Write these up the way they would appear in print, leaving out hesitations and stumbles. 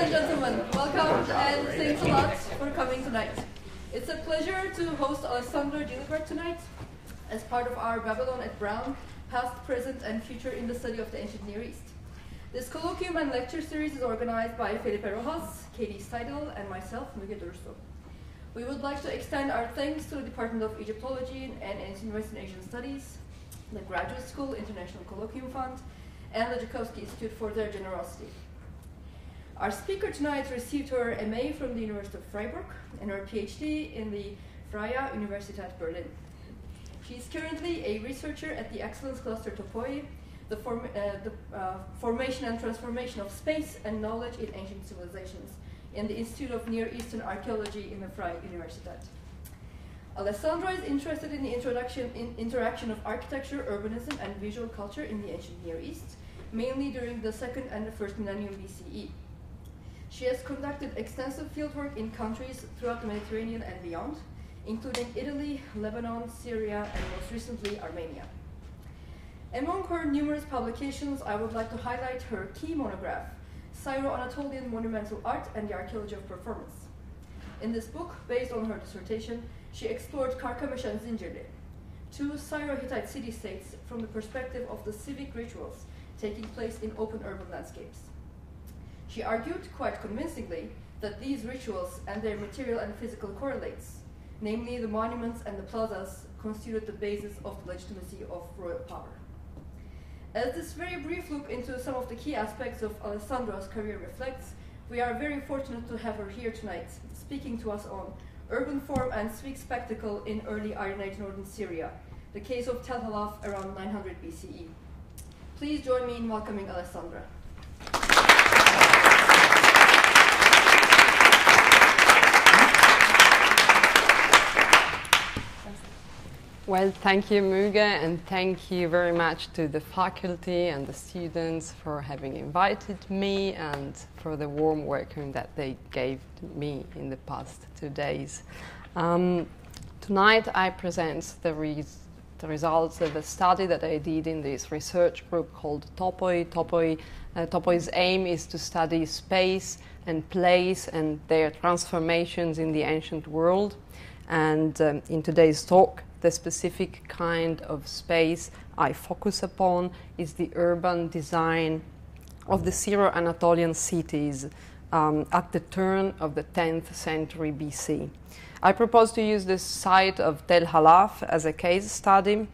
and gentlemen, welcome and thanks a lot for coming tonight. It's a pleasure to host Alessandra Gilibert tonight as part of our Babylon at Brown, Past, Present and Future in the Study of the Ancient Near East. This colloquium and lecture series is organized by Felipe Rojas, Katie Steidel and myself, Müge Durso. We would like to extend our thanks to the Department of Egyptology and Ancient Western Asian Studies, the Graduate School International Colloquium Fund, and the Joukowsky Institute for their generosity. Our speaker tonight received her MA from the University of Freiburg and her Ph.D. in the Freie Universität Berlin. She is currently a researcher at the Excellence Cluster Topoi, the formation and transformation of space and knowledge in ancient civilizations in the Institute of Near Eastern Archaeology in the Freie Universität. Alessandra is interested in the interaction of architecture, urbanism, and visual culture in the ancient Near East, mainly during the 2nd and the 1st millennium BCE. She has conducted extensive fieldwork in countries throughout the Mediterranean and beyond, including Italy, Lebanon, Syria, and most recently Armenia. Among her numerous publications, I would like to highlight her key monograph, Syro-Anatolian Monumental Art and the Archaeology of Performance. In this book, based on her dissertation, she explored Karkamış and Zincirli, two Syro-Hittite city-states from the perspective of the civic rituals taking place in open urban landscapes. She argued, quite convincingly, that these rituals and their material and physical correlates, namely the monuments and the plazas, constituted the basis of the legitimacy of royal power. As this very brief look into some of the key aspects of Alessandra's career reflects, we are very fortunate to have her here tonight, speaking to us on urban form and civic spectacle in early Iron Age northern Syria, the case of Tel Halaf around 900 BCE. Please join me in welcoming Alessandra. Well, thank you, Müge, and thank you very much to the faculty and the students for having invited me and for the warm welcome that they gave to me in the past 2 days. Tonight I present the results of a study that I did in this research group called Topoi. Topoi's aim is to study space and place and their transformations in the ancient world. And in today's talk, the specific kind of space I focus upon is the urban design of the Syro-Anatolian cities at the turn of the 10th century BC. I propose to use the site of Tel Halaf as a case study.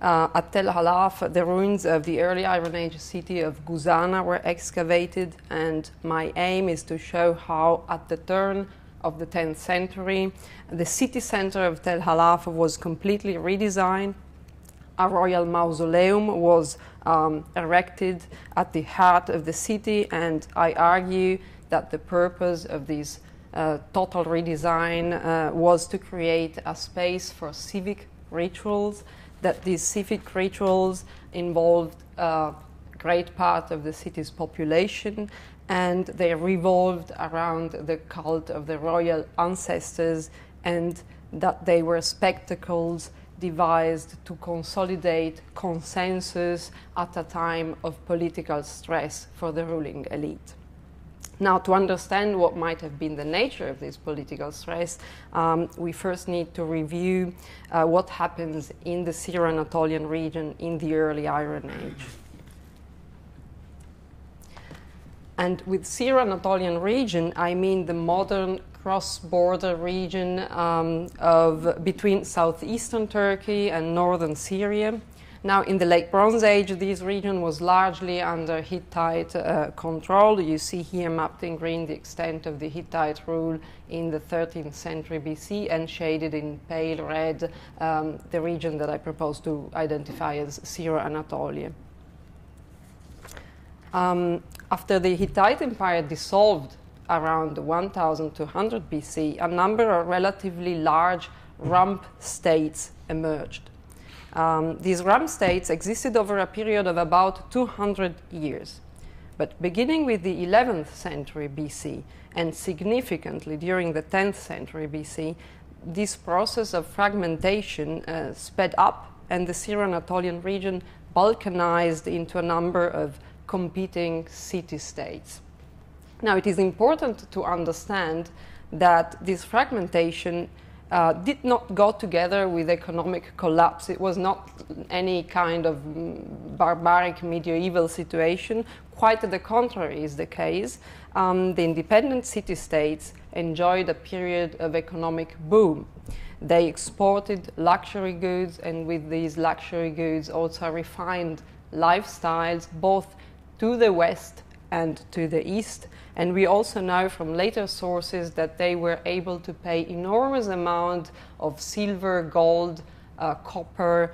At Tel Halaf, the ruins of the early Iron Age city of Guzana were excavated, and my aim is to show how at the turn of the 10th century, the city center of Tel Halaf was completely redesigned. A royal mausoleum was erected at the heart of the city, and I argue that the purpose of this total redesign was to create a space for civic rituals, that these civic rituals involved a great part of the city's population, and they revolved around the cult of the royal ancestors, and that they were spectacles devised to consolidate consensus at a time of political stress for the ruling elite. Now, to understand what might have been the nature of this political stress, we first need to review what happens in the Syro-Anatolian region in the early Iron Age. And with Syro-Anatolian region, I mean the modern cross-border region between southeastern Turkey and northern Syria. Now, in the Late Bronze Age, this region was largely under Hittite control. You see here mapped in green the extent of the Hittite rule in the 13th century BC, and shaded in pale red the region that I propose to identify as Syro-Anatolia. After the Hittite Empire dissolved around 1200 BC, a number of relatively large rump states emerged. These rump states existed over a period of about 200 years. But beginning with the 11th century BC and significantly during the 10th century BC, this process of fragmentation sped up, and the Syro-Anatolian region balkanized into a number of competing city-states. Now, it is important to understand that this fragmentation did not go together with economic collapse. It was not any kind of barbaric medieval situation. Quite the contrary is the case. The independent city-states enjoyed a period of economic boom. They exported luxury goods, and with these luxury goods also refined lifestyles both to the west and to the east. And we also know from later sources that they were able to pay enormous amount of silver, gold, copper,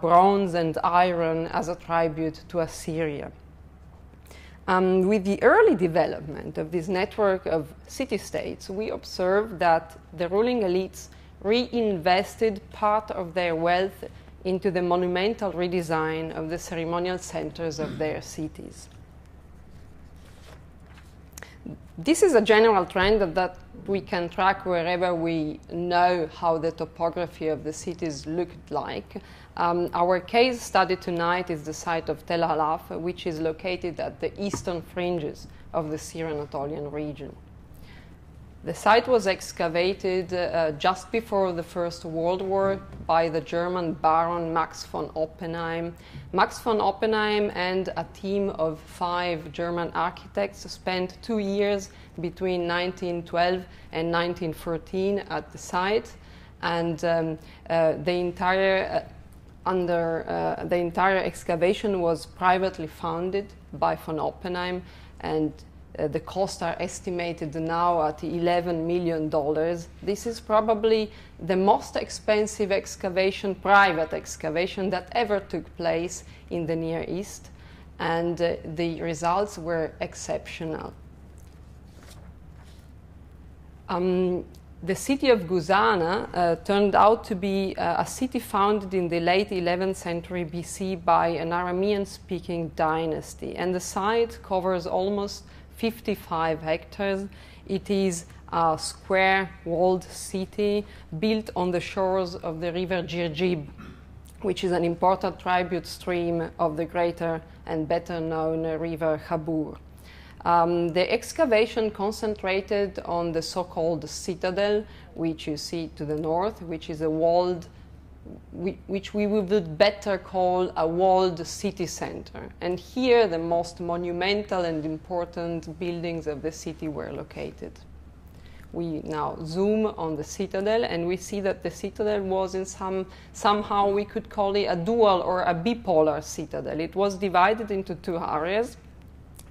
bronze and iron as a tribute to Assyria. With the early development of this network of city-states, we observe that the ruling elites reinvested part of their wealth into the monumental redesign of the ceremonial centers of their cities. This is a general trend that we can track wherever we know how the topography of the cities looked like. Our case study tonight is the site of Tel Halaf, which is located at the eastern fringes of the Syro-Anatolian region. The site was excavated just before the First World War by the German Baron Max von Oppenheim. Max von Oppenheim and a team of 5 German architects spent 2 years between 1912 and 1914 at the site, and the entire excavation was privately funded by von Oppenheim, and the costs are estimated now at $11 million. This is probably the most expensive excavation, private excavation, that ever took place in the Near East, and the results were exceptional. The city of Guzana turned out to be a city founded in the late 11th century BC by an Aramean-speaking dynasty, and the site covers almost 55 hectares. It is a square walled city built on the shores of the river Girgib, which is an important tribute stream of the greater and better known river Habur. The excavation concentrated on the so-called citadel, which you see to the north, which is a walled, which we would better call a walled city center. And here the most monumental and important buildings of the city were located. We now zoom on the citadel, and we see that the citadel was in somehow we could call it a dual or a bipolar citadel. It was divided into 2 areas,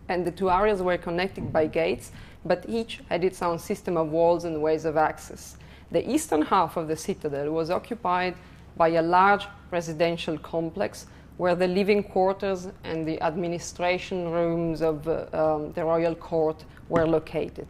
and the 2 areas were connected by gates, but each had its own system of walls and ways of access. The eastern half of the citadel was occupied by a large residential complex where the living quarters and the administration rooms of the royal court were located.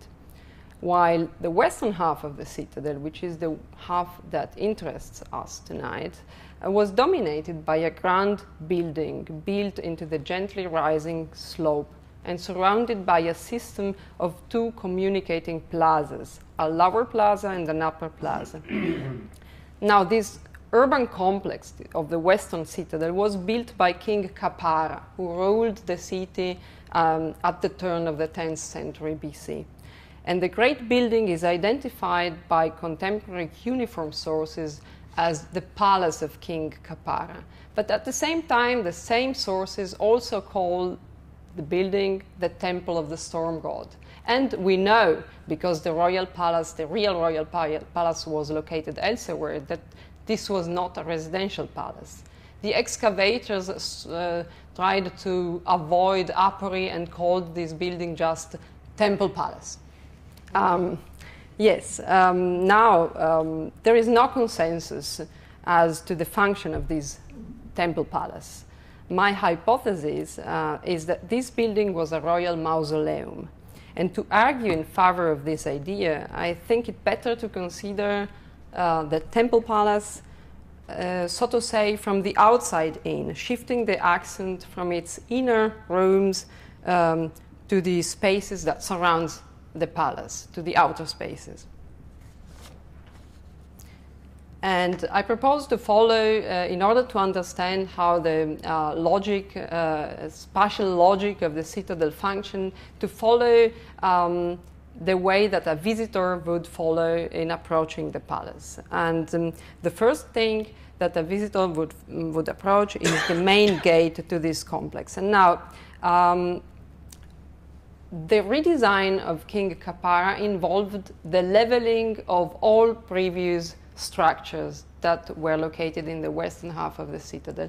While the western half of the citadel, which is the half that interests us tonight, was dominated by a grand building built into the gently rising slope and surrounded by a system of 2 communicating plazas, a lower plaza and an upper plaza. Now, this urban complex of the western citadel was built by King Kapara, who ruled the city at the turn of the 10th century BC. And the great building is identified by contemporary cuneiform sources as the palace of King Kapara. But at the same time, the same sources also call the building the Temple of the Storm God. And we know, because the royal palace, the real royal palace was located elsewhere, that this was not a residential palace. The excavators tried to avoid apory and called this building just Temple Palace. Now there is no consensus as to the function of this Temple Palace. My hypothesis is that this building was a royal mausoleum. And to argue in favor of this idea, I think it better to consider the Temple Palace, so to say, from the outside in, shifting the accent from its inner rooms to the spaces that surround the palace, to the outer spaces. And I propose to follow, in order to understand how the logic, spatial logic of the citadel function, to follow the way that a visitor would follow in approaching the palace. And the first thing that a visitor would approach is the main gate to this complex. And now, the redesign of King Kapara involved the leveling of all previous structures that were located in the western half of the citadel.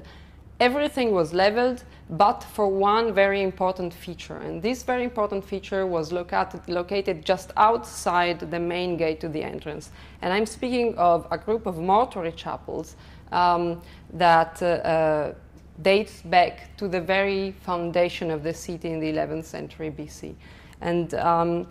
Everything was leveled, but for one very important feature. And this very important feature was located just outside the main gate to the entrance. And I'm speaking of a group of mortuary chapels that dates back to the very foundation of the city in the 11th century BC. And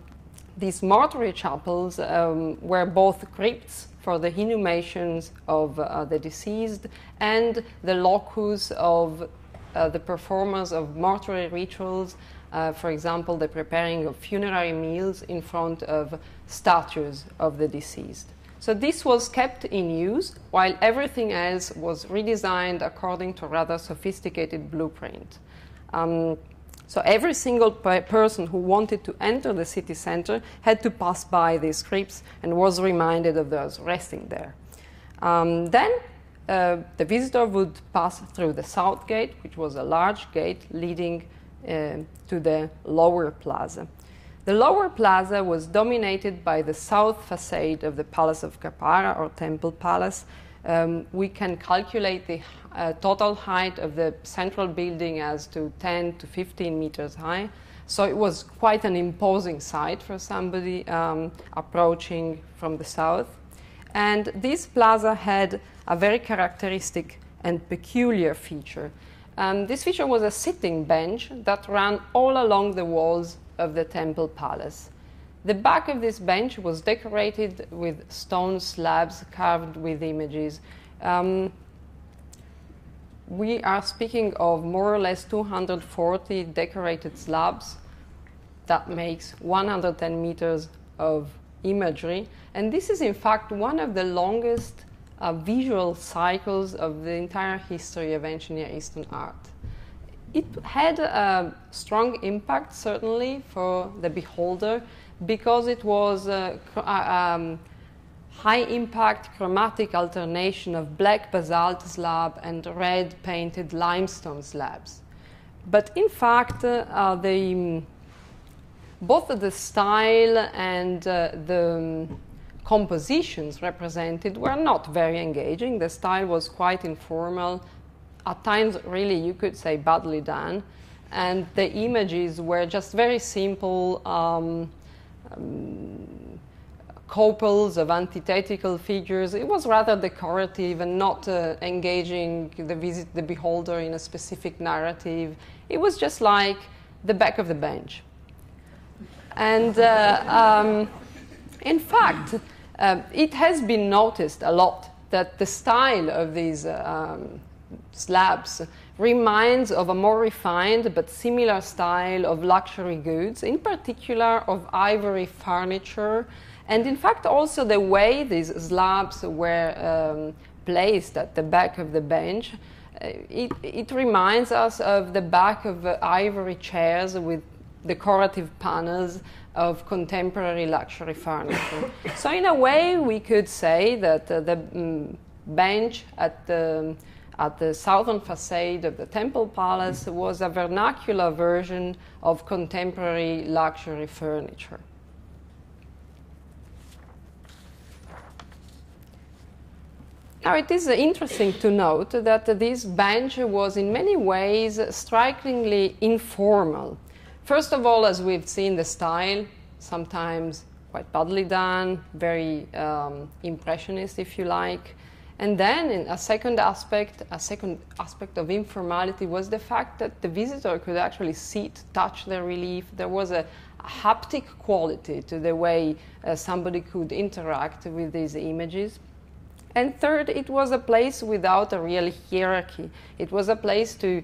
these mortuary chapels were both crypts for the inhumations of the deceased and the locus of the performance of mortuary rituals, for example, the preparing of funerary meals in front of statues of the deceased. So this was kept in use, while everything else was redesigned according to a rather sophisticated blueprint. So every single person who wanted to enter the city center had to pass by these crypts and was reminded of those resting there. Then the visitor would pass through the south gate, which was a large gate leading to the lower plaza. The lower plaza was dominated by the south facade of the Palace of Kapara, or Temple Palace. We can calculate the total height of the central building as to 10 to 15 meters high. So it was quite an imposing sight for somebody approaching from the south. And this plaza had a very characteristic and peculiar feature. This feature was a sitting bench that ran all along the walls of the Temple Palace. The back of this bench was decorated with stone slabs carved with images. We are speaking of more or less 240 decorated slabs. That makes 110 meters of imagery. And this is in fact one of the longest visual cycles of the entire history of ancient Near Eastern art. It had a strong impact, certainly, for the beholder, because it was a high-impact chromatic alternation of black basalt slab and red painted limestone slabs. But in fact, both the style and the compositions represented were not very engaging. The style was quite informal. At times, really, you could say badly done. And the images were just very simple couples of antithetical figures. It was rather decorative and not engaging the beholder in a specific narrative. It was just like the back of the bench. And in fact, it has been noticed a lot that the style of these slabs reminds of a more refined but similar style of luxury goods, in particular of ivory furniture, and in fact also the way these slabs were placed at the back of the bench. It reminds us of the back of ivory chairs with decorative panels of contemporary luxury furniture. So in a way we could say that the bench at the southern facade of the Temple Palace was a vernacular version of contemporary luxury furniture. Now, it is interesting to note that this bench was in many ways strikingly informal. First of all, as we've seen, the style, sometimes quite badly done, very impressionist, if you like. And then in a second aspect of informality was the fact that the visitor could actually sit, touch the relief. There was a haptic quality to the way somebody could interact with these images. And third, it was a place without a real hierarchy. It was a place to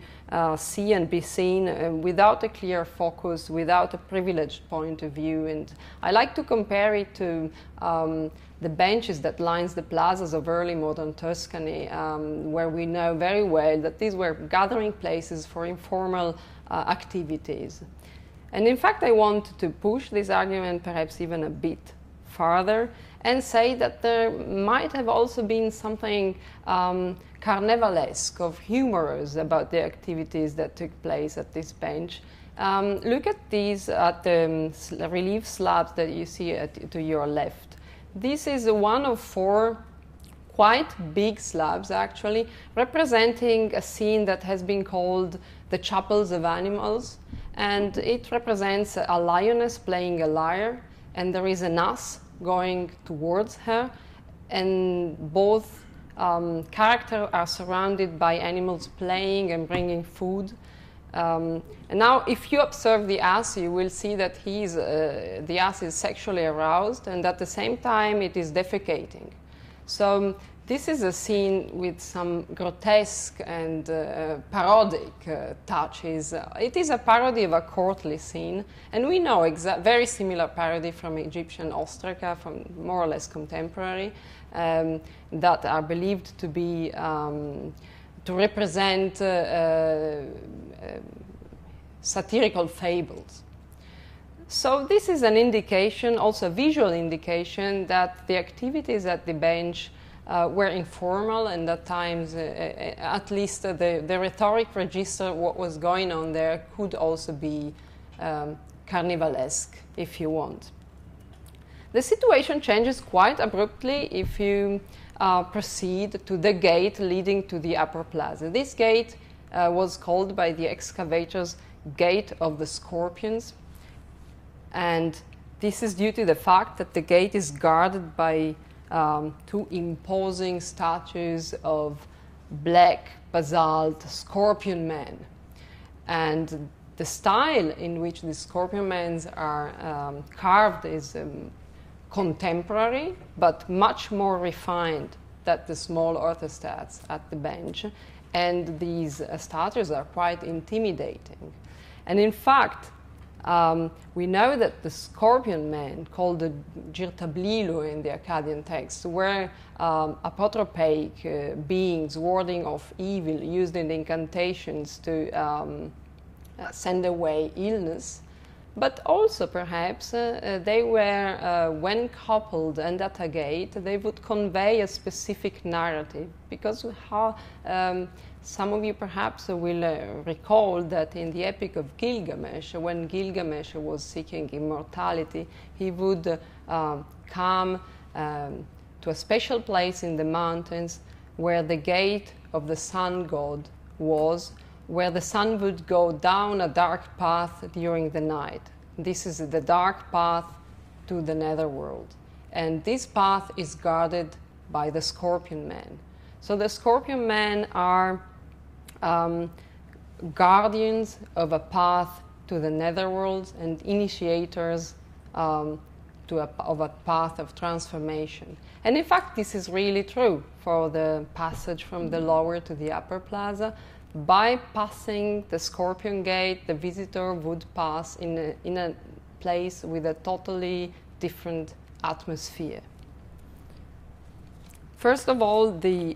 see and be seen without a clear focus, without a privileged point of view. And I like to compare it to the benches that lines the plazas of early modern Tuscany, where we know very well that these were gathering places for informal activities. And in fact, I want to push this argument perhaps even a bit farther and say that there might have also been something carnivalesque or humorous about the activities that took place at this bench. Look at these, at the relief slabs that you see to your left. This is one of 4 quite big slabs, actually, representing a scene that has been called the Chapels of Animals. And it represents a lioness playing a lyre, and there is an ass going towards her, and both characters are surrounded by animals playing and bringing food. And now, if you observe the ass, you will see that the ass is sexually aroused, and at the same time, it is defecating. So this is a scene with some grotesque and parodic touches. It is a parody of a courtly scene, and we know very similar parody from Egyptian ostraca, from more or less contemporary, that are believed to be to represent satirical fables. So this is an indication, also a visual indication, that the activities at the bench were informal, and at times, at least the rhetoric register, what was going on there, could also be carnivalesque, if you want. The situation changes quite abruptly if you proceed to the gate leading to the Upper Plaza. This gate was called by the excavators Gate of the Scorpions, and this is due to the fact that the gate is guarded by 2 imposing statues of black basalt scorpion men. And the style in which the scorpion men are carved is contemporary, but much more refined than the small orthostats at the bench. And these statues are quite intimidating. And in fact, we know that the scorpion men, called the girtablilo in the Akkadian text, were apotropaic beings, warding off evil, used in incantations to send away illness. But also, perhaps, they were, when coupled and at a gate, they would convey a specific narrative. Because how, some of you perhaps will recall that in the Epic of Gilgamesh, when Gilgamesh was seeking immortality, he would come to a special place in the mountains where the gate of the sun god was, where the sun would go down a dark path during the night. This is the dark path to the netherworld. And this path is guarded by the scorpion men. So the scorpion men are guardians of a path to the netherworld and initiators of a path of transformation. And in fact, this is really true for the passage from the lower to the upper plaza. By passing the Scorpion Gate, the visitor would pass in a place with a totally different atmosphere. First of all, the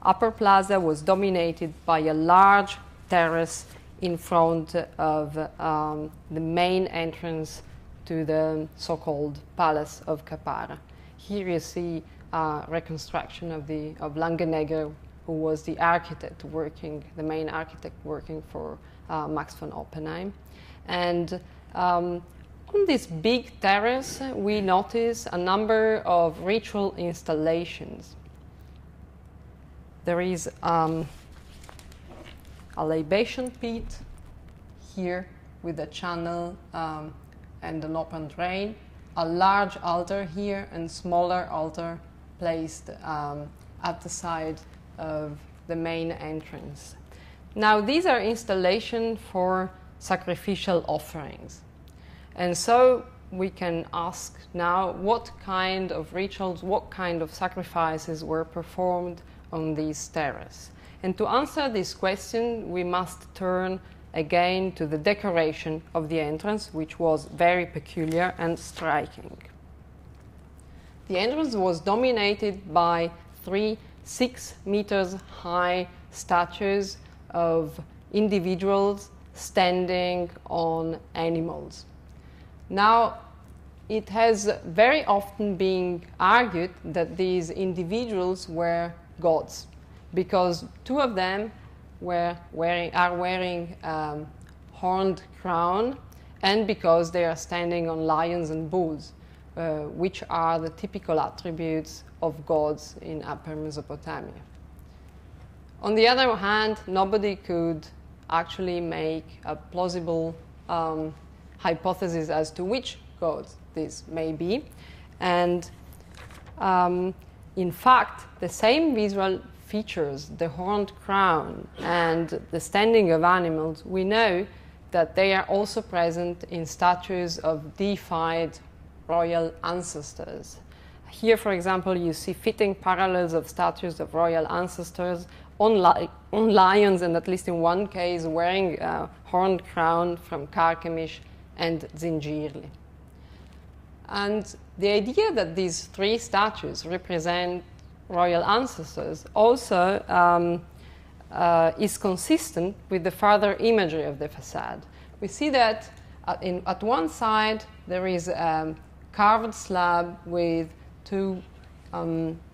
Upper Plaza was dominated by a large terrace in front of the main entrance to the so-called Palace of Caparra. Here you see a reconstruction of Langenegger, who was the architect working, the main architect working for Max von Oppenheim. And on this big terrace, we notice a number of ritual installations. There is a libation pit here with a channel and an open drain, a large altar here and smaller altar placed at the side of the main entrance. Now, these are installations for sacrificial offerings. And so we can ask now what kind of rituals, what kind of sacrifices were performed on these terraces. And to answer this question, we must turn again to the decoration of the entrance, which was very peculiar and striking. The entrance was dominated by 3 6 meters high statues of individuals standing on animals. Now, it has very often been argued that these individuals were gods, because 2 of them are wearing horned crown, and because they are standing on lions and bulls, which are the typical attributes of gods in Upper Mesopotamia. On the other hand, nobody could actually make a plausible hypothesis as to which gods this may be. And in fact, the same visual features, the horned crown and the standing of animals, we know that they are also present in statues of deified royal ancestors. Here, for example, you see fitting parallels of statues of royal ancestors on lions, and at least in one case wearing a horned crown from Carchemish and Zingirli. And the idea that these 3 statues represent royal ancestors also is consistent with the further imagery of the facade. We see that at one side there is a carved slab with 2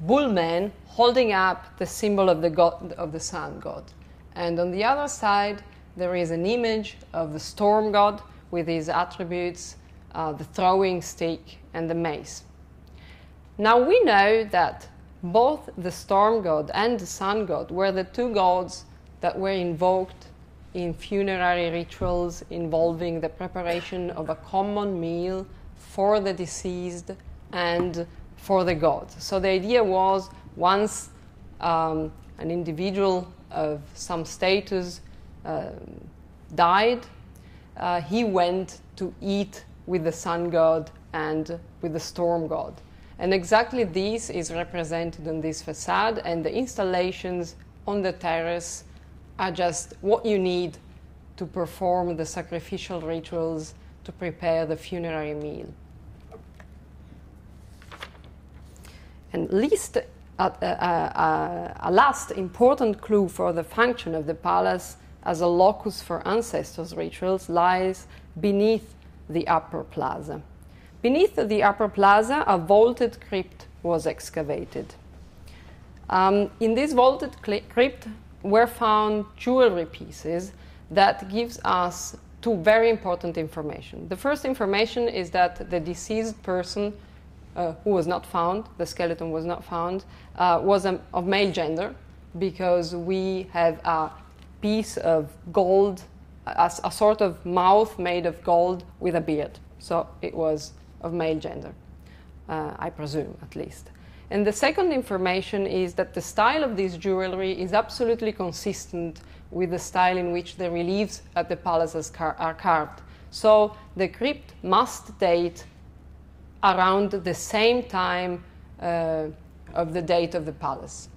bullmen holding up the symbol of the god, of the sun god, and on the other side there is an image of the storm god with his attributes, the throwing stick and the mace. Now we know that both the storm god and the sun god were the 2 gods that were invoked in funerary rituals involving the preparation of a common meal for the deceased and for the gods. So the idea was, once an individual of some status died, he went to eat with the sun god and with the storm god. And exactly this is represented on this facade, and the installations on the terrace are just what you need to perform the sacrificial rituals to prepare the funerary meal. And a last important clue for the function of the palace as a locus for ancestors' rituals lies beneath the Upper Plaza. Beneath the Upper Plaza, a vaulted crypt was excavated. In this vaulted crypt were found jewelry pieces that gives us 2 very important information. The first information is that the deceased person who was not found, the skeleton was not found, was of male gender, because we have a piece of gold, a sort of mouth made of gold with a beard. So it was of male gender, I presume, at least. And the second information is that the style of this jewelry is absolutely consistent with the style in which the reliefs at the palaces are carved. So the crypt must date around the same time of the date of the palace.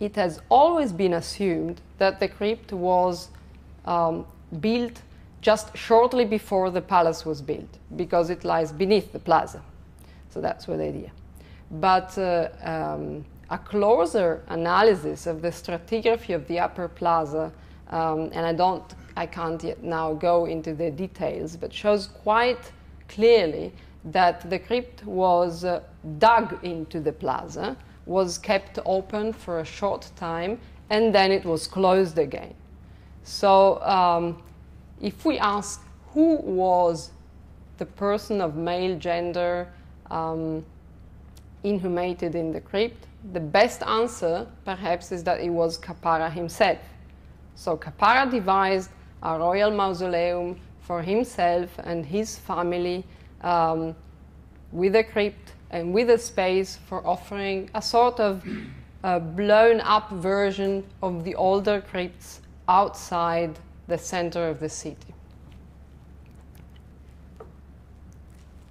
It has always been assumed that the crypt was built just shortly before the palace was built, because it lies beneath the plaza. So that's the idea. But a closer analysis of the stratigraphy of the Upper Plaza, and I can't yet now go into the details, but shows quite clearly that the crypt was dug into the plaza, was kept open for a short time, and then it was closed again. So if we ask who was the person of male gender inhumated in the crypt, the best answer perhaps is that it was Kapara himself. So Kapara devised a royal mausoleum for himself and his family, with a crypt and with a space for offering a sort of blown up version of the older crypts outside the center of the city.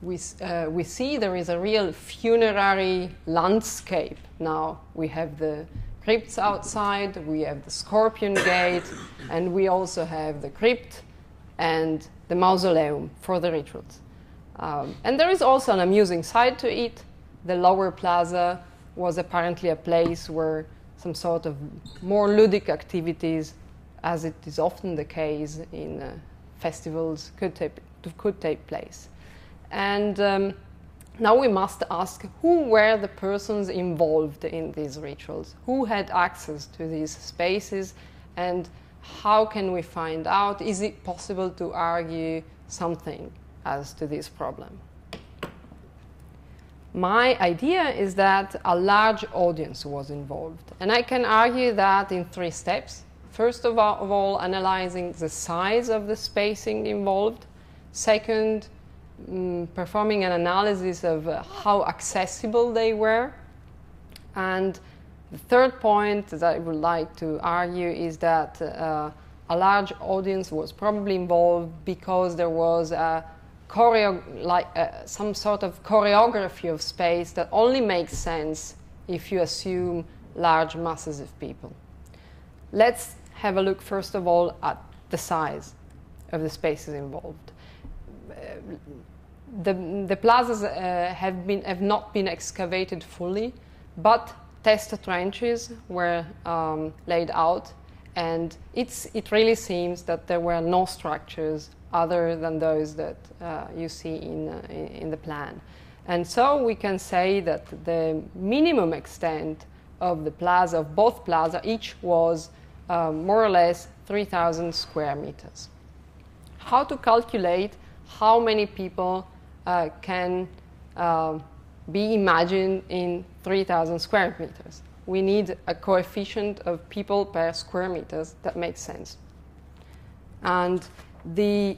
we see there is a real funerary landscape. Now we have the crypts outside, we have the Scorpion Gate, and we also have the crypt and the mausoleum for the rituals. And there is also an amusing side to it. The lower plaza was apparently a place where some sort of more ludic activities, as it is often the case in festivals, could take place. And now we must ask, who were the persons involved in these rituals? Who had access to these spaces? And how can we find out? Is it possible to argue something as to this problem? My idea is that a large audience was involved. And I can argue that in 3 steps. First of all, analyzing the size of the spacing involved. Second, performing an analysis of how accessible they were. And the third point that I would like to argue is that a large audience was probably involved because there was some sort of choreography of space that only makes sense if you assume large masses of people. Let's have a look first of all at the size of the spaces involved. The plazas have not been excavated fully, but test trenches were laid out, and it really seems that there were no structures other than those that you see in the plan. And so we can say that the minimum extent of the plaza, of both plaza, each was more or less 3,000 square meters. How to calculate how many people can be imagined in 3,000 square meters? We need a coefficient of people per square meters that makes sense. And the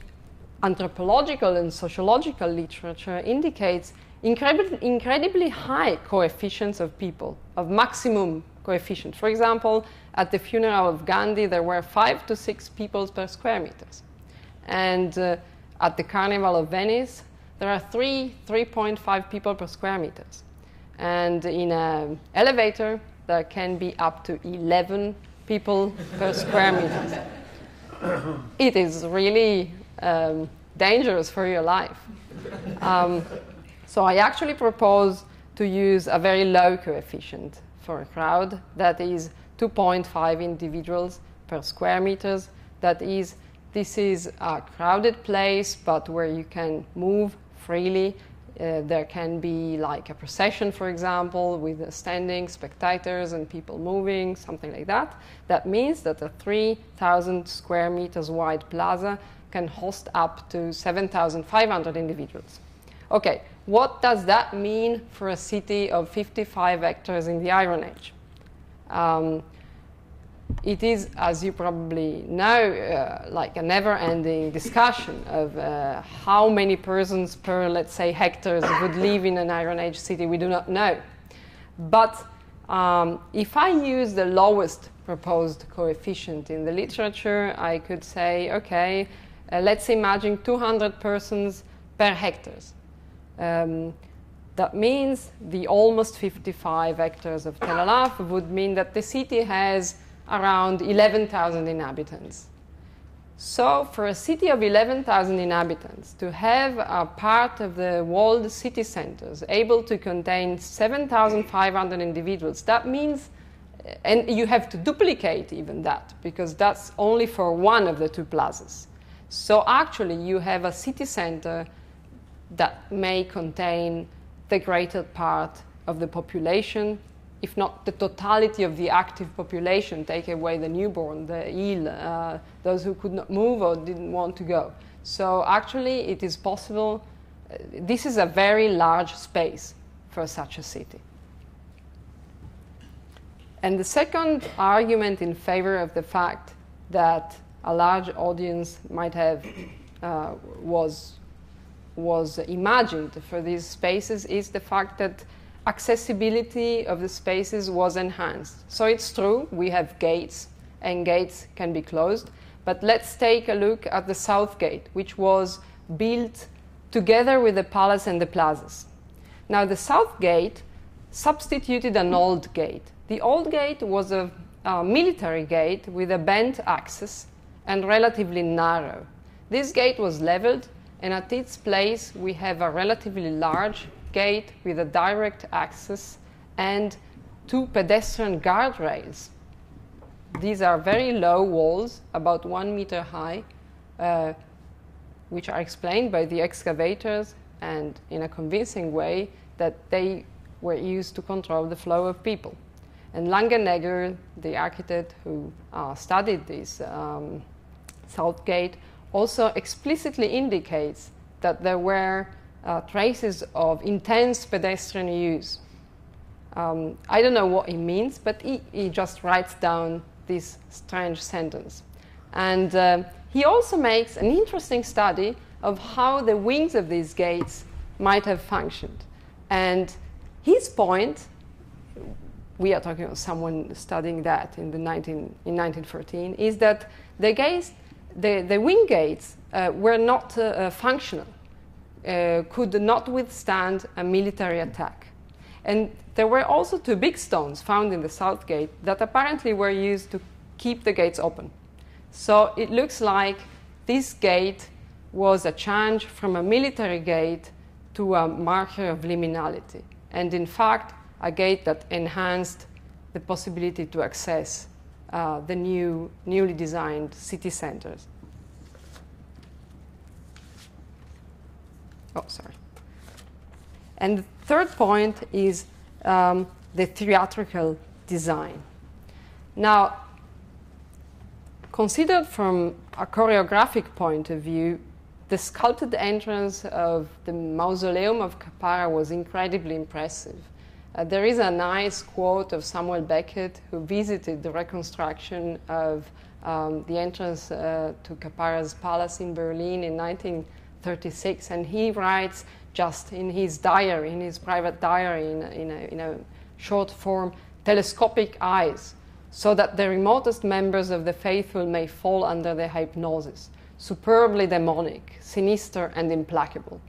anthropological and sociological literature indicates incredibly high coefficients of people, of maximum coefficient. For example, at the funeral of Gandhi, there were 5 to 6 people per square meters. And at the Carnival of Venice, there are 3.5 people per square meters. And in an elevator, there can be up to 11 people per square meters. It is really dangerous for your life. So I actually propose to use a very low coefficient for a crowd, that is 2.5 individuals per square meters. That is, this is a crowded place, but where you can move freely. There can be like a procession, for example, with standing spectators and people moving, something like that. That means that a 3,000 square meters wide plaza can host up to 7,500 individuals. Okay, what does that mean for a city of 55 hectares in the Iron Age? It is, as you probably know, like a never-ending discussion of how many persons per, let's say, hectares would live in an Iron Age city. We do not know. But if I use the lowest proposed coefficient in the literature, I could say, okay, let's imagine 200 persons per hectares. That means the almost 55 hectares of Tel Alaf would mean that the city has around 11,000 inhabitants. So for a city of 11,000 inhabitants, to have a part of the walled city centers able to contain 7,500 individuals, that means, and you have to duplicate even that, because that's only for one of the 2 plazas. So actually you have a city center that may contain the greater part of the population, if not the totality of the active population, take away the newborn, the ill, those who could not move or didn't want to go. So actually it is possible, this is a very large space for such a city. And the second argument in favor of the fact that a large audience might have, was imagined for these spaces is the fact that accessibility of the spaces was enhanced. So it's true, we have gates, and gates can be closed, but let's take a look at the south gate, which was built together with the palace and the plazas. Now, the south gate substituted an old gate. The old gate was a military gate with a bent axis and relatively narrow. This gate was leveled, and at its place we have a relatively large gate with a direct access and two pedestrian guardrails. These are very low walls, about 1 meter high, which are explained by the excavators and in a convincing way that they were used to control the flow of people. And Langenegger, the architect who studied this south gate, also explicitly indicates that there were traces of intense pedestrian use. I don't know what it means, but he just writes down this strange sentence. And he also makes an interesting study of how the wings of these gates might have functioned. And his point, we are talking about someone studying that in 1914, is that the wing gates were not functional, could not withstand a military attack. And there were also two big stones found in the south gate that apparently were used to keep the gates open. So it looks like this gate was a change from a military gate to a marker of liminality, and in fact a gate that enhanced the possibility to access the newly designed city centers. Oh, sorry. And the third point is the theatrical design. Now, considered from a choreographic point of view, the sculpted entrance of the Mausoleum of Cappara was incredibly impressive. There is a nice quote of Samuel Beckett, who visited the reconstruction of the entrance to Cappara's palace in Berlin in 1936, and he writes just in his diary, in his private diary, in a short form, telescopic eyes, so that the remotest members of the faithful may fall under their hypnosis, superbly demonic, sinister, and implacable.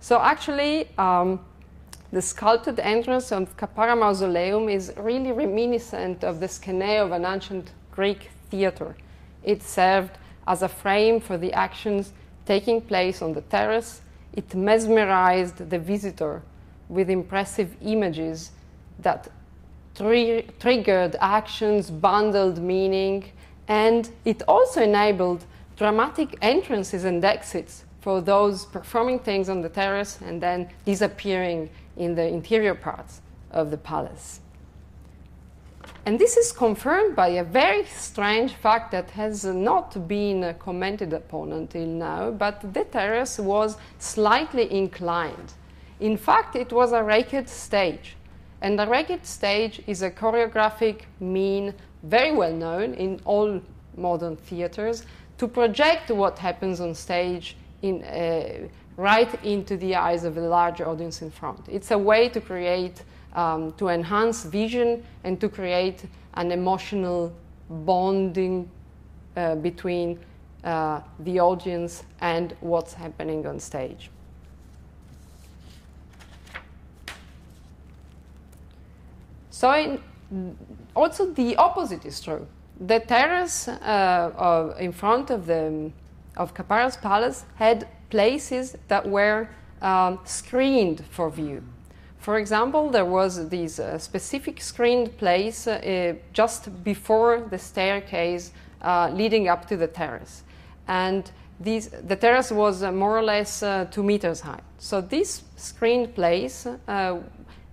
So actually, the sculpted entrance of Cappara Mausoleum is really reminiscent of the skene of an ancient Greek theater. It served as a frame for the actions taking place on the terrace. It mesmerized the visitor with impressive images that triggered actions, bundled meaning, and it also enabled dramatic entrances and exits for those performing things on the terrace and then disappearing in the interior parts of the palace. And this is confirmed by a very strange fact that has not been commented upon until now, but the terrace was slightly inclined. In fact, it was a racked stage. And a racked stage is a choreographic mean very well known in all modern theaters to project what happens on stage right into the eyes of a large audience in front. It's a way to create, to enhance vision and to create an emotional bonding between the audience and what's happening on stage. So also the opposite is true. The terrace in front of Cappara's palace had places that were screened for view. For example, there was this specific screened place just before the staircase leading up to the terrace. And the terrace was more or less 2 meters high. So this screened place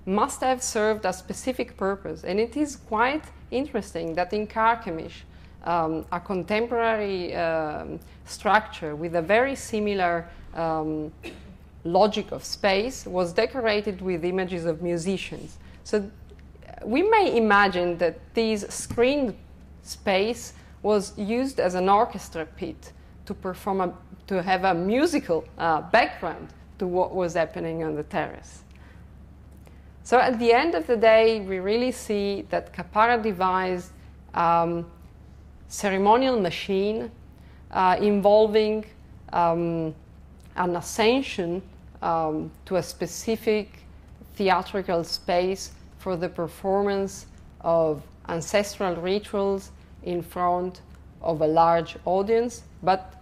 must have served a specific purpose. And it is quite interesting that in Carchemish, a contemporary structure with a very similar logic of space was decorated with images of musicians. So we may imagine that this screened space was used as an orchestra pit to have a musical background to what was happening on the terrace. So at the end of the day, we really see that Cappara devised ceremonial machine involving an ascension to a specific theatrical space for the performance of ancestral rituals in front of a large audience, but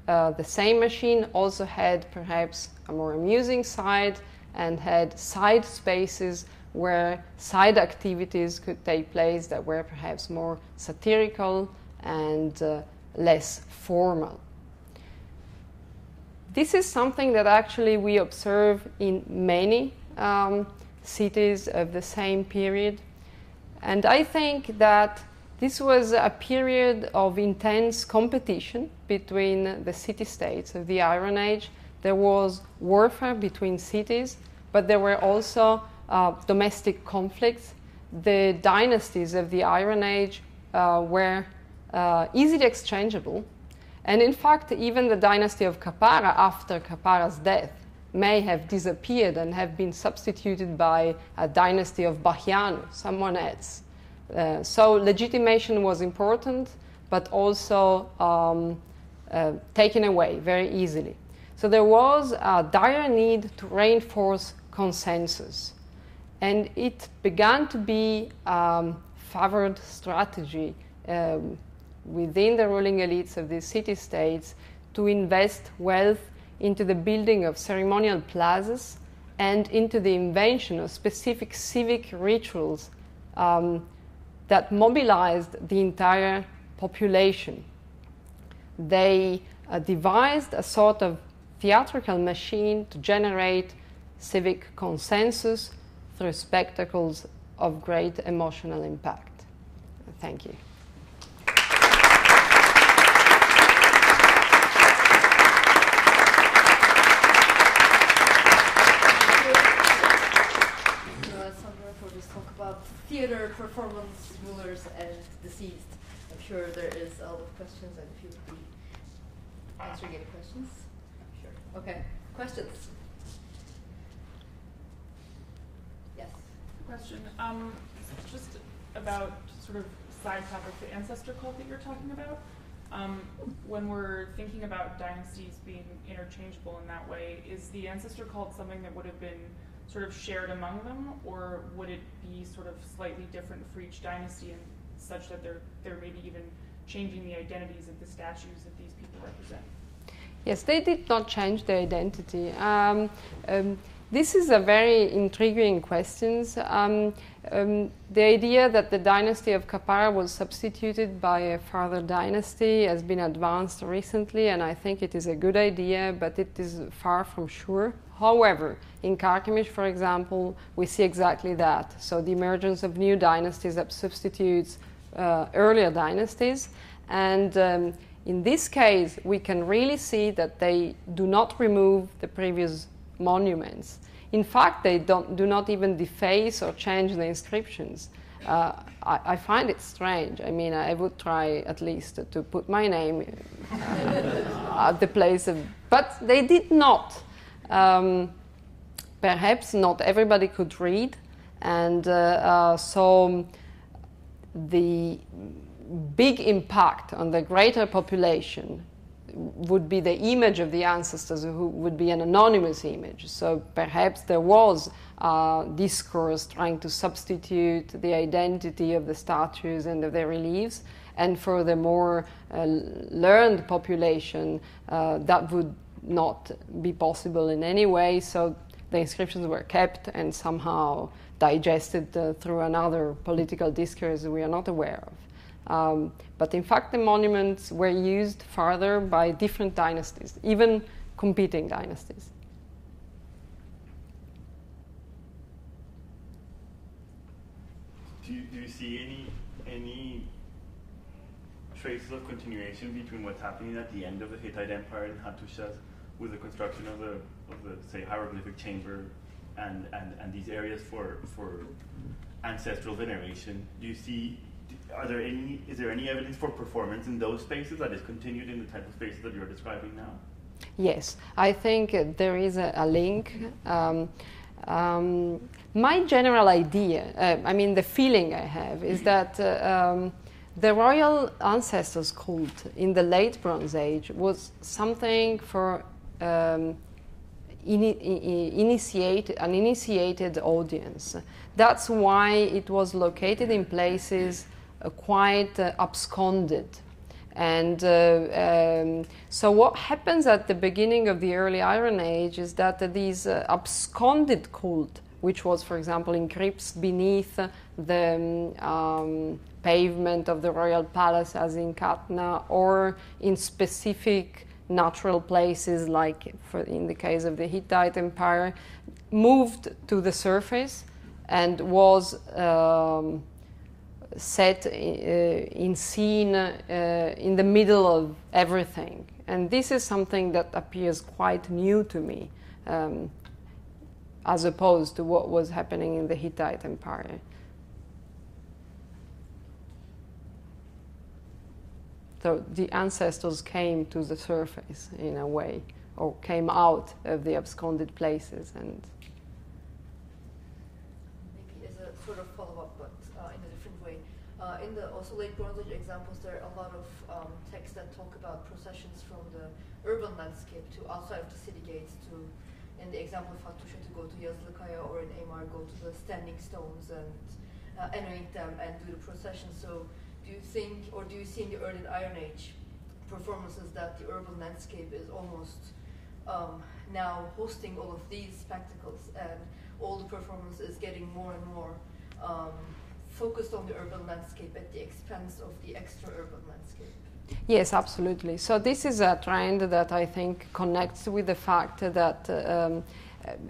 the same machine also had perhaps a more amusing side and had side spaces where side activities could take place that were perhaps more satirical and less formal. This is something that actually we observe in many cities of the same period. And I think that this was a period of intense competition between the city-states of the Iron Age. There was warfare between cities, but there were also domestic conflicts. The dynasties of the Iron Age were easily exchangeable. And in fact, even the dynasty of Kapara, after Kapara's death, may have disappeared and have been substituted by a dynasty of Bahiano, someone else. So legitimation was important, but also taken away very easily. So there was a dire need to reinforce consensus. And it began to be a favored strategy within the ruling elites of these city-states to invest wealth into the building of ceremonial plazas and into the invention of specific civic rituals that mobilized the entire population. They devised a sort of theatrical machine to generate civic consensus through spectacles of great emotional impact. Thank you. Theater, performance, rulers, and deceased. I'm sure there is a lot of questions, and if you would be answering any questions. Sure. Okay. Questions? Yes. Question. Just about sort of side topic, the ancestor cult that you're talking about. When we're thinking about dynasties being interchangeable in that way, is the ancestor cult something that would have been sort of shared among them, or would it be sort of slightly different for each dynasty and such that they're maybe even changing the identities of the statues that these people represent? Yes, they did not change their identity. This is a very intriguing question. The idea that the dynasty of Kapara was substituted by a further dynasty has been advanced recently, and I think it is a good idea, but it is far from sure. However, in Carchemish, for example, we see exactly that. So the emergence of new dynasties that substitutes earlier dynasties. And in this case, we can really see that they do not remove the previous monuments. In fact, they do not even deface or change the inscriptions. I find it strange. I mean, I would try at least to put my name at the place of... But they did not. Perhaps not everybody could read, and so the big impact on the greater population would be the image of the ancestors, who would be an anonymous image. So perhaps there was discourse trying to substitute the identity of the statues and of the reliefs, and for the more learned population, that would not be possible in any way. So the inscriptions were kept and somehow digested through another political discourse we are not aware of. But in fact, the monuments were used further by different dynasties, even competing dynasties. Do you see any traces of continuation between what's happening at the end of the Hittite Empire in Hattusha's with the construction of the say hieroglyphic chamber and these areas for ancestral veneration? Do you see? Is there any evidence for performance in those spaces that is continued in the type of spaces that you're describing now? Yes, I think there is a link. My general idea, I mean the feeling I have, is that the royal ancestors cult in the late Bronze Age was something for an initiated audience. That's why it was located in places quite absconded. And so what happens at the beginning of the early Iron Age is that these absconded cult, which was, for example, in crypts beneath the pavement of the royal palace, as in Katna, or in specific natural places, like in the case of the Hittite Empire, moved to the surface and was set in scene in the middle of everything. And this is something that appears quite new to me, as opposed to what was happening in the Hittite Empire. So the ancestors came to the surface in a way, or came out of the absconded places. And maybe as a sort of follow-up, but in a different way. In the also late Bronze Age examples, there are a lot of texts that talk about processions from the urban landscape to outside of the city gates, to, in the example of Hattusha, to go to Yazlıkaya, or in Amar, go to the standing stones and anoint them and do the procession. So do you think, or do you see in the early Iron Age performances that the urban landscape is almost now hosting all of these spectacles, and all the performance is getting more and more focused on the urban landscape at the expense of the extra-urban landscape? Yes, absolutely. So this is a trend that I think connects with the fact that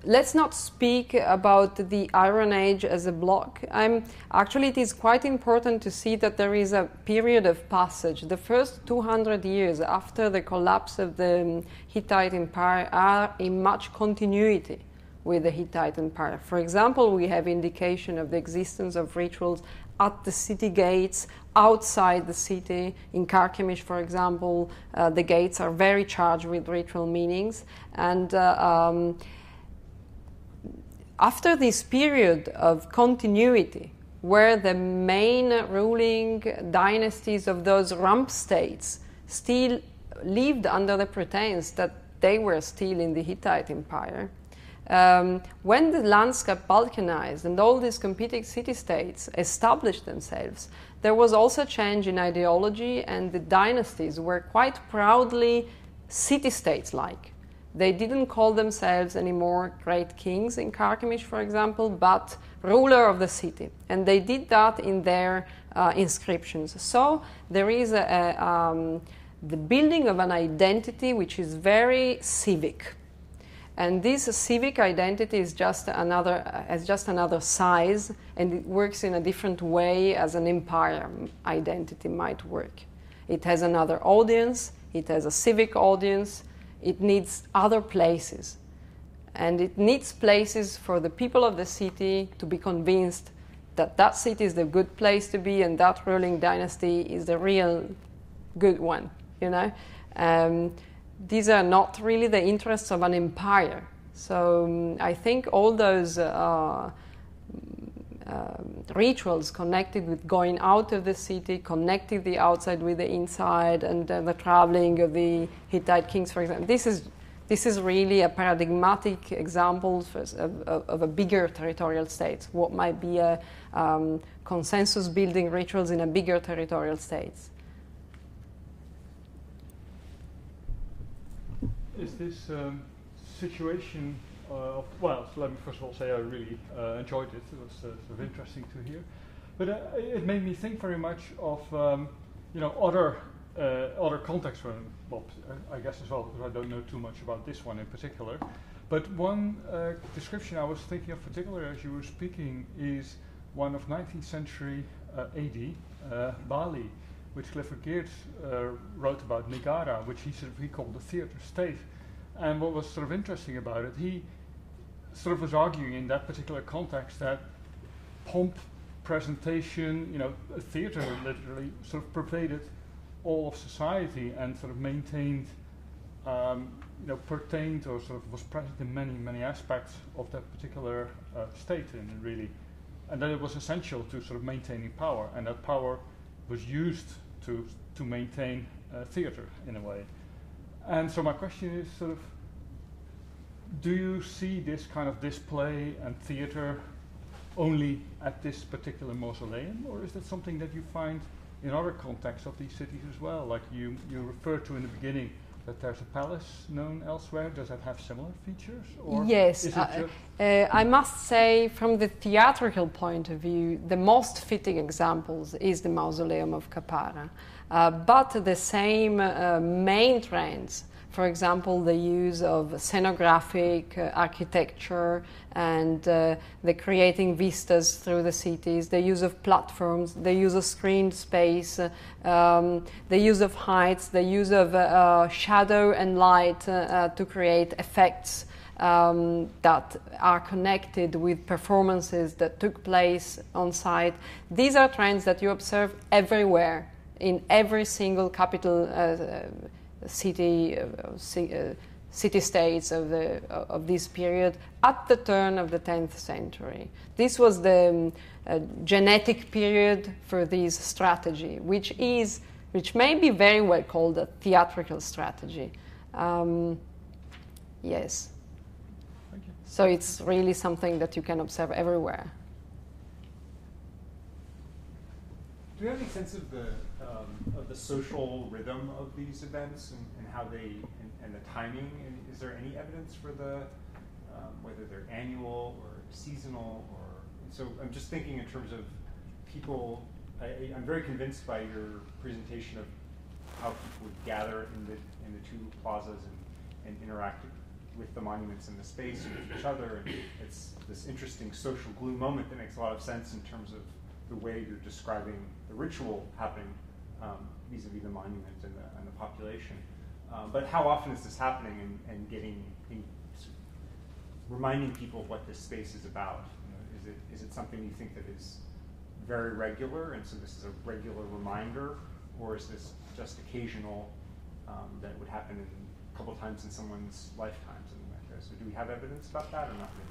let's not speak about the Iron Age as a block. Actually, it is quite important to see that there is a period of passage. The first 200 years after the collapse of the Hittite Empire are in much continuity with the Hittite Empire. For example, we have indication of the existence of rituals at the city gates, outside the city. In Karkemish, for example, the gates are very charged with ritual meanings. And after this period of continuity, where the main ruling dynasties of those rump states still lived under the pretense that they were still in the Hittite Empire, when the landscape balkanized and all these competing city-states established themselves, there was also a change in ideology, and the dynasties were quite proudly city-states-like. They didn't call themselves anymore great kings in Karkemish, for example, but ruler of the city. And they did that in their inscriptions. So there is the building of an identity which is very civic. And this civic identity is just another size, and it works in a different way as an empire identity might work. It has another audience, it has a civic audience, it needs other places. And it needs places for the people of the city to be convinced that that city is the good place to be, and that ruling dynasty is the real good one, you know? These are not really the interests of an empire. So I think all those rituals connected with going out of the city, connecting the outside with the inside, and the traveling of the Hittite kings, for example, this is really a paradigmatic example of a bigger territorial state. What might be a consensus building rituals in a bigger territorial states. Is this situation well, so let me first of all say I really enjoyed it. It was sort of interesting to hear. But it made me think very much of other contexts. Well, I guess as well, because I don't know too much about this one in particular. But one description I was thinking of particularly as you were speaking is one of 19th century AD, Bali, which Clifford Geertz wrote about Nigara, which he called the theater state. And what was sort of interesting about it, he sort of was arguing in that particular context that pomp, presentation, theater literally sort of pervaded all of society and sort of maintained, pertained or sort of was present in many, many aspects of that particular state, and that it was essential to sort of maintaining power, and that power was used to maintain theater in a way. And so my question is sort of, do you see this kind of display and theater only at this particular mausoleum, or is that something that you find in other contexts of these cities as well? Like you referred to in the beginning that there's a palace known elsewhere. Does that have similar features? Or yes, is it I must say from the theatrical point of view, the most fitting examples is the Mausoleum of Caparra. But the same main trends, for example, the use of scenographic architecture and the creating vistas through the cities, the use of platforms, the use of screened space, the use of heights, the use of shadow and light to create effects that are connected with performances that took place on site. These are trends that you observe everywhere in every single capital city-states of this period at the turn of the 10th century. This was the genetic period for this strategy, which may be very well called a theatrical strategy. Yes. Thank you. So it's really something that you can observe everywhere. Do you have any sense of the social rhythm of these events and how they and the timing? And is there any evidence for the whether they're annual or seasonal? Or so I'm just thinking in terms of people. I'm very convinced by your presentation of how people would gather in the two plazas and interact with the monuments in the space and with each other. And it's this interesting social glue moment that makes a lot of sense in terms of the way you're describing the ritual happening vis-a-vis the monument and the population. But how often is this happening and reminding people of what this space is about? You know, is it something you think that is very regular, and so this is a regular reminder, or is this just occasional that would happen a couple times in someone's lifetime, something like this? So do we have evidence about that or not really?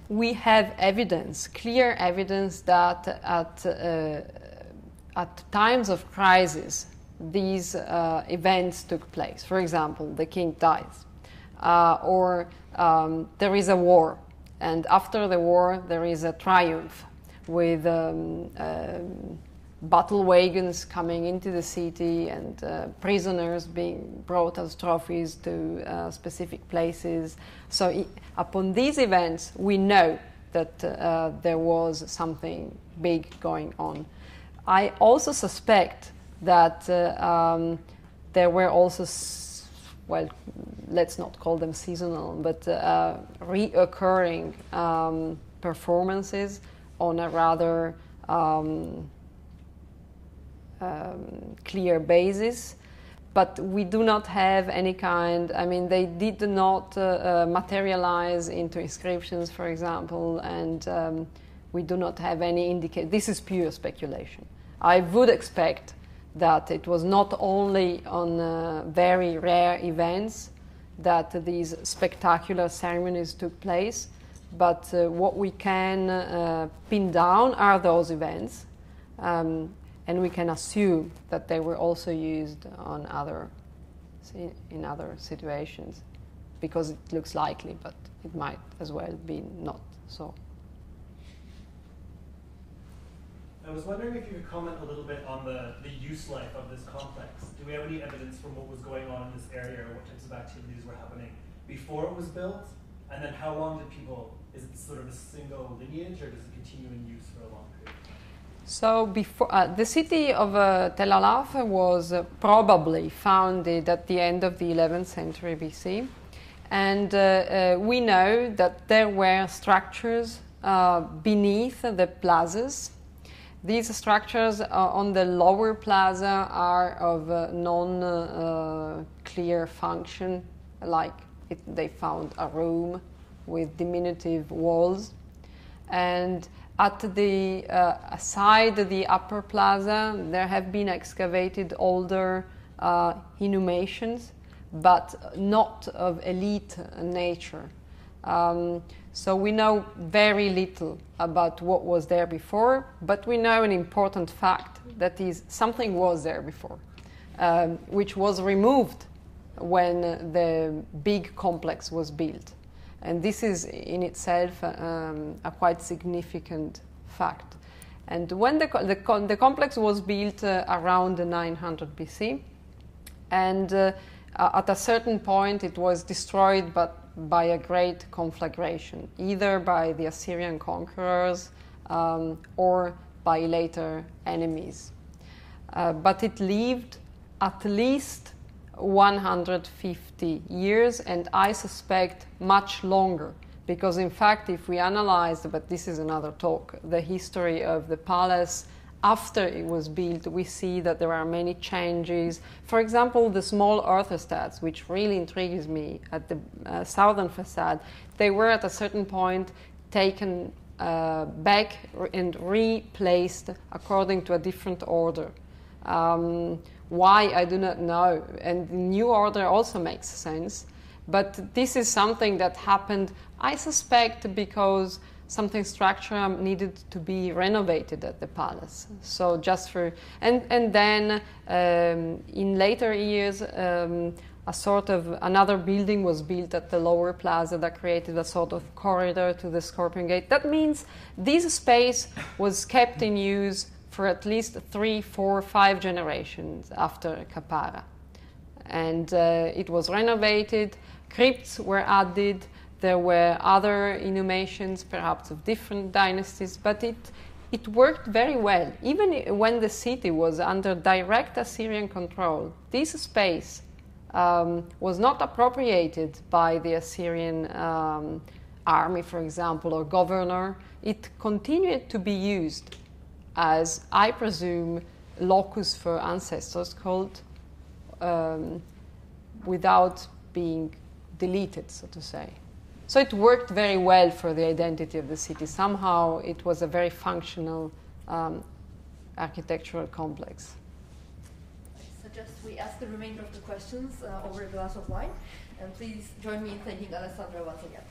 We have evidence, clear evidence that at times of crisis, these events took place. For example, the king dies, or there is a war, and after the war there is a triumph with battle wagons coming into the city and prisoners being brought as trophies to specific places. So upon these events, we know that there was something big going on. I also suspect that there were also, well, let's not call them seasonal, but reoccurring performances on a rather clear basis, but we do not have any kind, I mean, they did not materialize into inscriptions, for example, and we do not have any indication. This is pure speculation. I would expect that it was not only on very rare events that these spectacular ceremonies took place, but what we can pin down are those events. And we can assume that they were also used on in other situations, because it looks likely, but it might as well be not so. I was wondering if you could comment a little bit on the use life of this complex. Do we have any evidence from what was going on in this area, or what types of activities were happening before it was built? And then how long did is it sort of a single lineage, or does it continue in use for a long period of time? So before the city of Tel Halaf was probably founded at the end of the 11th century BC, and we know that there were structures beneath the plazas. These structures on the lower plaza are of non-clear function, like they found a room with diminutive walls, and at the side of the Upper Plaza, there have been excavated older inhumations, but not of elite nature. So we know very little about what was there before, but we know an important fact, that is, something was there before, which was removed when the big complex was built. And this is in itself a quite significant fact. And when the complex was built around 900 BC, and at a certain point it was destroyed by a great conflagration, either by the Assyrian conquerors or by later enemies. But it lived at least 150 years, and I suspect much longer, because in fact if we analyze, but this is another talk, the history of the palace after it was built, we see that there are many changes. For example, the small orthostats, which really intrigues me at the southern facade, they were at a certain point taken back and replaced according to a different order. Why, I do not know, and the new order also makes sense, but this is something that happened, I suspect, because something structural needed to be renovated at the palace. So just for, and then in later years, a sort of another building was built at the lower plaza that created a sort of corridor to the Scorpion Gate. That means this space was kept in use for at least 3, 4, 5 generations after Kapara. And it was renovated, crypts were added, there were other inhumations, perhaps of different dynasties, but it worked very well. Even when the city was under direct Assyrian control, this space was not appropriated by the Assyrian army, for example, or governor. It continued to be used as, I presume, locus for ancestors cult, without being deleted, so to say. So it worked very well for the identity of the city. Somehow it was a very functional architectural complex. I suggest we ask the remainder of the questions over a glass of wine. And please join me in thanking Alessandra once again.